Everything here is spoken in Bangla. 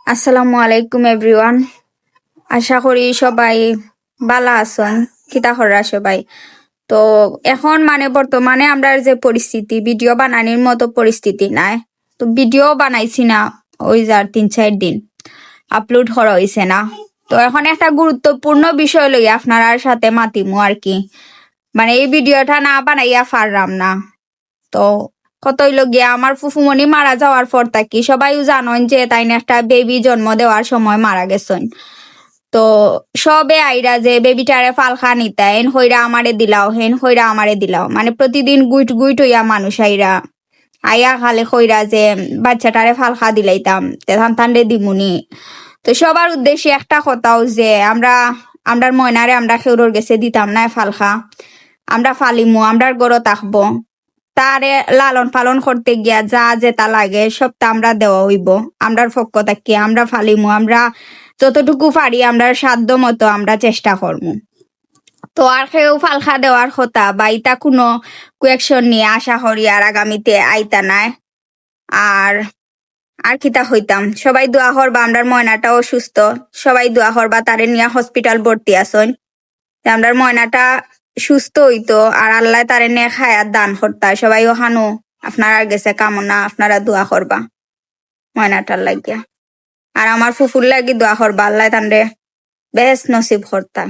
আসসালামু আলাইকুম এভরিওয়ান। আশা করি সবাই ভালো আছেন। কিতা করা সবাই? তো এখন বর্তমানে আমরা যে পরিস্থিতি, ভিডিও বানানোর মতো পরিস্থিতি নাই। তো ভিডিও বানাইছি না, ওই যার 3-4 দিন আপলোড করা হয়েছে না। তো এখন একটা গুরুত্বপূর্ণ বিষয় লই আপনার সাথে মাতিমু আর কি। এই ভিডিওটা না বানাইয়া পারলাম না। তো কতই লগিয়া আমার ফুফুমণি মারা যাওয়ার পর থাকি সবাই জানেন যে তাই একটা বেবি জন্ম দেওয়ার সময় মারা গেছেন। তো সবে আইরা যে বেবিটারে ফালখা নিতা হেন হইরা আমারে দিলাও, হেন হইরা আমারে দিলাও, প্রতিদিন গুইট গুইট হইয়া মানুষ আইরা আইয়া খালে কইরা যে বাচ্চাটারে ফালখা দিলাইতাম তেথান তান্ডে দিমুনি। তো সবার উদ্দেশ্যে একটা কথাও যে আমরার ময়নারে আমরা খেউরোর গেছে দিতাম না ফালখা, আমরা ফালিমু, আমরার গড় থাকবো, তারে লালন পালন করতে গিয়া যা যেটা লাগে সবটা আমরা দেওয়া হইব। আমরার পক্ষ থাকি আমরা ফালিমু, আমরা যতটুকু পারি আমরা সাধ্য মতো আমরা চেষ্টা করবো। তো আর কেউ ফালখা দেওয়ার কথা বা ইটা কোনো কুয়েকশন নিয়ে আশা করি আর আগামীতে আইতা নাই। আর আর কিতা হইতাম, সবাই দোয়া করবা আমরার ময়নাটা অসুস্থ, সবাই দোয়া করবা তারে নিয়ে হসপিটাল ভর্তি আসন, আমরার ময়নাটা সুস্থ হইতো আর আল্লাহ তারে নিয়ে খায়াত দান করতা। সবাই ওখানো আপনারা গেছে কামনা, আপনারা দোয়া করবা ময়নাটার লাগিয়া। আর আমার ফুফুর লাগি দোয়া করবা, আল্লাহ তান্ডে বেশ নসিব করতা।